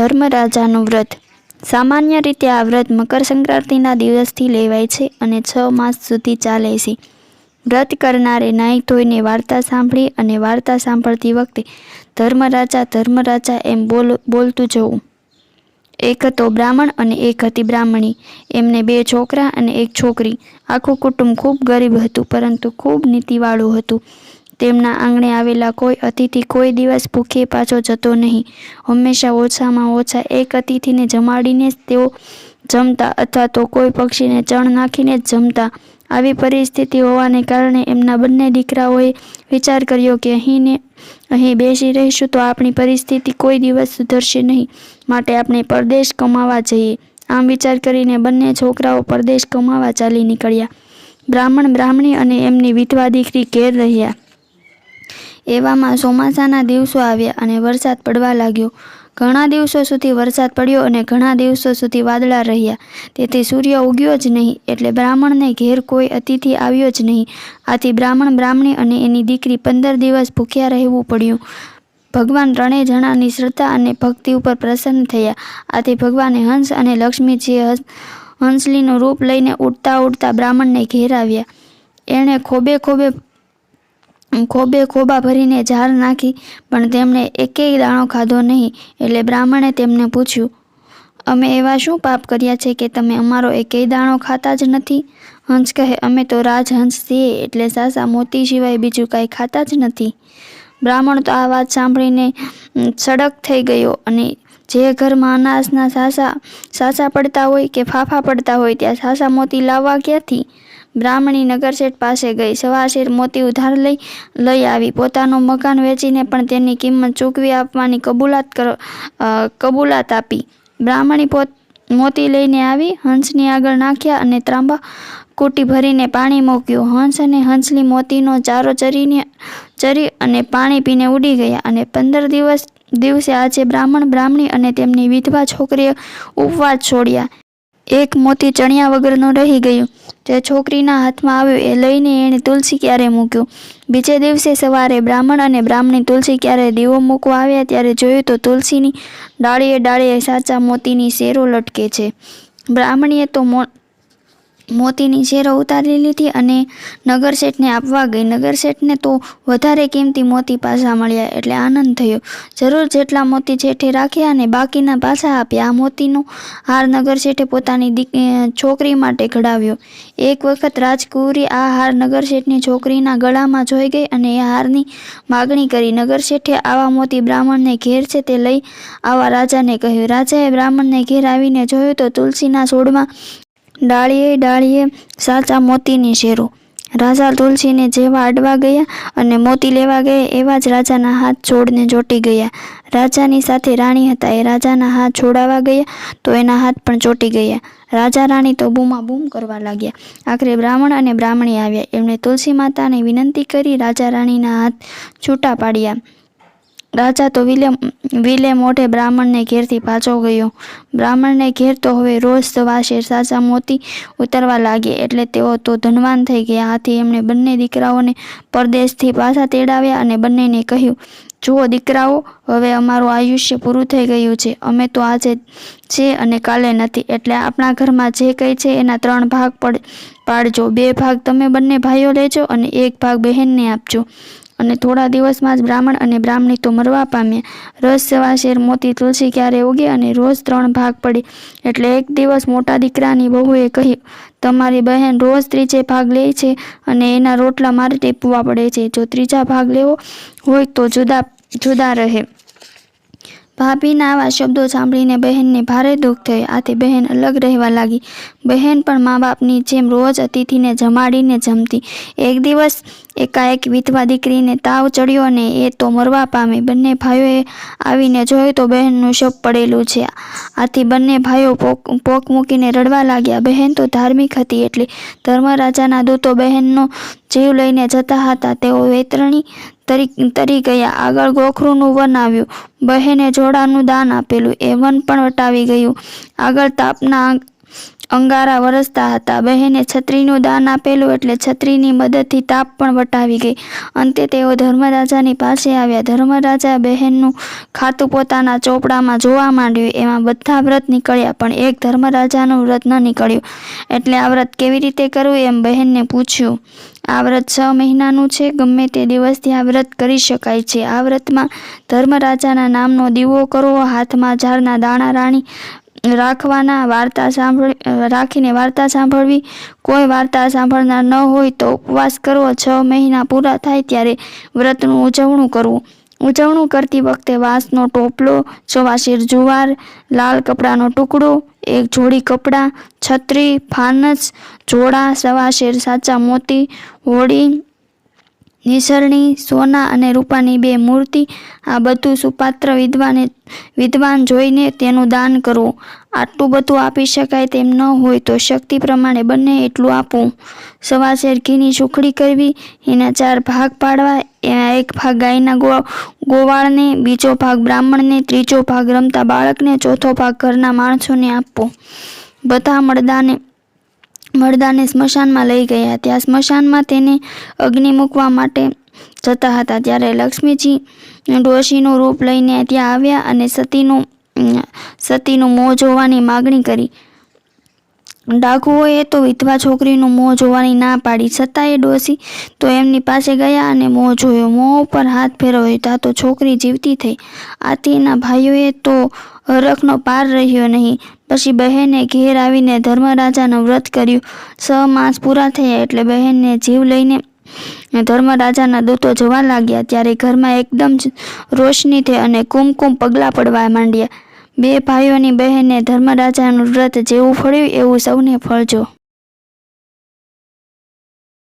ધર્મરાજાનું વ્રત। સામાન્ય રીતે આ વ્રત મકર સંક્રાંતિના દિવસથી લેવાય છે અને 6 માસ સુધી ચાલે છે। વ્રત કરનારે નાહી ધોઈને વાર્તા સાંભળી અને વાર્તા સાંભળતી વખતે ધર્મરાજા એમ બોલતું જવું। એક હતો બ્રાહ્મણ અને એક હતી બ્રાહ્મણી। એમને 2 છોકરા અને 1 છોકરી। આખું કુટુંબ ખૂબ ગરીબ હતું, પરંતુ ખૂબ નીતિવાળું હતું। તેમના આંગણે આવેલા કોઈ અતિથિ કોઈ દિવસ ભૂખે પાછો જતો નહીં। હંમેશા ઓછામાં ઓછા એક અતિથિને જમાડીને જ તેઓ જમતા, અથવા તો કોઈ પક્ષીને ચણ નાખીને જ જમતા। આવી પરિસ્થિતિ હોવાને કારણે એમના બંને દીકરાઓએ વિચાર કર્યો કે અહીં બેસી રહીશું તો આપણી પરિસ્થિતિ કોઈ દિવસ સુધરશે નહીં, માટે આપણે પરદેશ કમાવા જઈએ। આમ વિચાર કરીને બંને છોકરાઓ પરદેશ કમાવા ચાલી નીકળ્યા। બ્રાહ્મણ, બ્રાહ્મણી અને એમની વિધવા દીકરી ઘેર રહ્યા। એવામાં ચોમાસાના દિવસો આવ્યા અને વરસાદ પડવા લાગ્યો। ઘણા દિવસો સુધી વરસાદ પડ્યો અને ઘણા દિવસો સુધી વાદળા રહ્યા, તેથી સૂર્ય ઉગ્યો જ નહીં, એટલે બ્રાહ્મણને ઘેર કોઈ અતિથિ આવ્યો જ નહીં। આથી બ્રાહ્મણ, બ્રાહ્મણી અને એની દીકરી 15 દિવસ ભૂખ્યા રહેવું પડ્યું। ભગવાન 3 જણાની શ્રદ્ધા અને ભક્તિ ઉપર પ્રસન્ન થયા। આથી ભગવાને હંસ અને લક્ષ્મીજીએ હંસલીનું રૂપ લઈને ઉડતા બ્રાહ્મણને ઘેર આવ્યા। એણે ખોબા ભરીને ઝાર નાખી, પણ તેમણે એકેય દાણો ખાધો નહીં। એટલે બ્રાહ્મણે તેમને પૂછ્યું, અમે એવા શું પાપ કર્યા છે કે તમે અમારો એકેય દાણો ખાતા જ નથી? હંસ કહે, અમે તો રાજહંસ છીએ, એટલે સાસા મોતી સિવાય બીજું કાંઈ ખાતા જ નથી। બ્રાહ્મણ તો આ વાત સાંભળીને સડક થઈ ગયો અને જે ઘરમાં અનાજના સાસા પડતા હોય કે ફાફા પડતા હોય ત્યાં સાસા મોતી લાવવા ક્યાંથી? બ્રાહ્મણી નગરશેઠ પાસે ગઈ, સવાશેર મોતી ઉધાર લઈ આવી। પોતાનું મકાન વેચીને પણ તેની કિંમત ચૂકવી આપવાની કબૂલાત આપી। બ્રાહ્મણી મોતી લઈને આવી, હંસની આગળ નાખ્યા અને ત્રાંબા કૂટી ભરીને પાણી મૂક્યું। હંસ અને હંસલી મોતીનો ચારો ચરી અને પાણી પીને ઉડી ગયા। અને 15 દિવસે આજે બ્રાહ્મણ, બ્રાહ્મણી અને તેમની વિધવા છોકરીએ ઉપવાસ છોડ્યા। એક મોતી ચણ્યા વગરનું રહી ગયું। જે છોકરીના હાથમાં આવ્યું એ લઈને એણે તુલસી ક્યારે મૂક્યું। બીજે દિવસે સવારે બ્રાહ્મણ અને બ્રાહ્મણી તુલસી ક્યારે દીવો મૂકવા આવ્યા ત્યારે જોયું તો તુલસીની ડાળીએ સાચા મોતીની શેરો લટકે છે। બ્રાહ્મણીએ તો મોતીની શેરો ઉતારી લીધી અને નગરશેઠને આપવા ગઈ। નગરશેઠને તો વધારે કિંમતી મોતી પાછા મળ્યા, એટલે આનંદ થયો। જરૂર જેટલા મોતી શેઠે રાખ્યા અને બાકીના પાછા આપ્યા। આ મોતીનો હાર નગરશેઠે પોતાની છોકરી માટે ઘડાવ્યો। એક વખત રાજકુંવરી આ હાર નગરશેઠની છોકરીના ગળામાં જોઈ ગઈ અને એ હારની માગણી કરી। નગરશેઠે આવા મોતી બ્રાહ્મણને ઘેર છે તે લઈ આવવા રાજાને કહ્યું। રાજાએ બ્રાહ્મણને ઘેર આવીને જોયું તો તુલસીના છોડમાં ડાળીએ સાચા મોતીની શેરો। રાજા તુલસીને જેવા અડવા ગયા અને મોતી લેવા ગયા એવા જ રાજાના હાથ છોડને ચોંટી ગયા। રાજાની સાથે રાણી હતા, એ રાજાના હાથ છોડાવવા ગયા તો એના હાથ પણ ચોંટી ગયા। રાજા રાણી તો બૂમાબૂમ કરવા લાગ્યા। આખરે બ્રાહ્મણ અને બ્રાહ્મણી આવ્યા। એમણે તુલસી માતાને વિનંતી કરી રાજા રાણીના હાથ છૂટા પાડ્યા। રાજા તો વિલે મોઢે બ્રાહ્મણને ઘેરથી પાછો ગયો। બ્રાહ્મણને ઘેર તો હવે રોજ સવાશેર સાચા મોતી ઉતરવા લાગ્યા, એટલે તેઓ તો ધનવાન થઈ ગયા। આથી એમણે બંને દીકરાઓને પરદેશથી પાછા તેડાવ્યા અને બંનેને કહ્યું, જુઓ દીકરાઓ, હવે અમારું આયુષ્ય પૂરું થઈ ગયું છે। અમે તો આજે છે અને કાલે નથી, એટલે આપણા ઘરમાં જે કંઈ છે એના 3 ભાગ પાડજો। 2 ભાગ તમે બંને ભાઈઓ લેજો અને 1 ભાગ બહેનને આપજો। અને થોડા દિવસમાં જ બ્રાહ્મણ અને બ્રાહ્મણી તો મરવા પામ્યા। રોજ સવાશેર મોતી તુલસી ક્યારે ઉગે અને રોજ 3 ભાગ પડે। એટલે એક દિવસ મોટા દીકરાની વહુએ કહ્યું, તમારી બહેન રોજ 3જે ભાગ લે છે અને એના રોટલા મારે ટીપવા પડે છે। જો 3જા ભાગ લેવો હોય તો જુદા રહે। ભાભીના આવા શબ્દો સાંભળીને બહેનને ભારે દુઃખ થયું। આથી બહેન અલગ રહેવા લાગી। બહેન પણ મા બાપની જેમ રોજ અતિથિને જમાડીને જમતી। એક દિવસ એકાએક વિધવા દીકરીને તાવ ચડ્યો અને એ તો મરવા પામી। બંને ભાઈઓએ આવીને જોયું તો બહેનનું શબ પડેલું છે। આથી બંને ભાઈઓ પોક મૂકીને રડવા લાગ્યા। બહેન તો ધાર્મિક હતી, એટલે ધર્મરાજાના દૂતો બહેનનો જીવ લઈને જતા હતા તેઓ વેતરણી તરી ગયા। આગળ ગોખરુનું વન આવ્યું। બહેને જોડાનું દાન આપેલું, એ વન પણ વટાવી ગયું। આગળ તાપના અંગારા વરસતા હતા. બહેને છત્રીનું દાન આપેલું એટલે છત્રીની મદદથી તાપ પણ વટાવી ગઈ. અંતે તેઓ ધર્મરાજાની પાસે આવ્યા. ધર્મરાજા બહેનનું ખાતું પોતાના ચોપડામાં જોવા માંડ્યું. એમાં બધા વ્રત નીકળ્યા, પણ એક ધર્મરાજાનું વ્રત ન નીકળ્યું. એટલે આ વ્રત કેવી રીતે કરવું એમ બહેનને પૂછ્યું. આ વ્રત 6 મહિનાનું છે. ગમે તે દિવસથી આ વ્રત કરી શકાય છે. આ વ્રતમાં ધર્મરાજાના નામનો દીવો કરવો, હાથમાં ઝાડના દાણા રાખવાના, રાખીને વાર્તા સાંભળવી. કોઈ વાર્તા સાંભળનાર ન હોય તો ઉપવાસ કરવો. 6 મહિના પૂરા થાય ત્યારે વ્રતનું ઉજવણું કરવું. ઉજવણું કરતી વખતે વાંસનો ટોપલો, 1 સેર જુવાર, લાલ કપડાનો ટુકડો, 1 જોડી કપડાં, છત્રી, ફાનસ, જોડા, 1 સેર સાચા મોતી, હોળી, નિસરણી, સોના અને રૂપાની 2 મૂર્તિ, આ બધું સુપાત્ર વિદ્વાન જોઈને તેનું દાન કરવું. આટલું બધું આપી શકાય તેમ ન હોય તો શક્તિ પ્રમાણે બને એટલું આપવું. 1 સેર ઘીની સુખડી કરવી, એના 4 ભાગ પાડવા. એમાં 1 ભાગ ગાયના ગોવાળને, બીજો ભાગ બ્રાહ્મણને, ત્રીજો ભાગ રમતા બાળકને, ચોથો ભાગ ઘરના માણસોને આપવો. બધા મળદાને સ્મશાનમાં લઈ ગયા. ત્યાં સ્મશાનમાં તેને અગ્નિ મૂકવા માટે જતા હતા. ત્યારે લક્ષ્મીજી ડોશીનું રૂપ લઈને ત્યાં આવ્યા અને સતીનું મોં જોવાની માગણી કરી. ડાકુઓએ તો વિધવા છોકરીનું મોં જોવાની ના પાડી, છતાંય ડોશી તો એમની પાસે ગયા અને મોં જોયો. મોં ઉપર હાથ ફેરવ્યો ત્યાં તો છોકરી જીવતી થઈ. આથી એના ભાઈઓએ તો હરખનો પાર રહ્યો નહીં. પછી બહેને ઘેર આવીને ધર્મરાજાનું વ્રત કર્યું. 6 માસ પૂરા થયા એટલે બહેનને જીવ લઈને ધર્મરાજાના દૂતો જવા લાગ્યા. ત્યારે ઘરમાં એકદમ રોશની થઈ અને કુમકુમ પગલાં પડવા માંડ્યા. 2 ભાઈઓની બહેને ધર્મરાજાનું વ્રત જેવું ફળ્યું એવું સૌને ફળજો.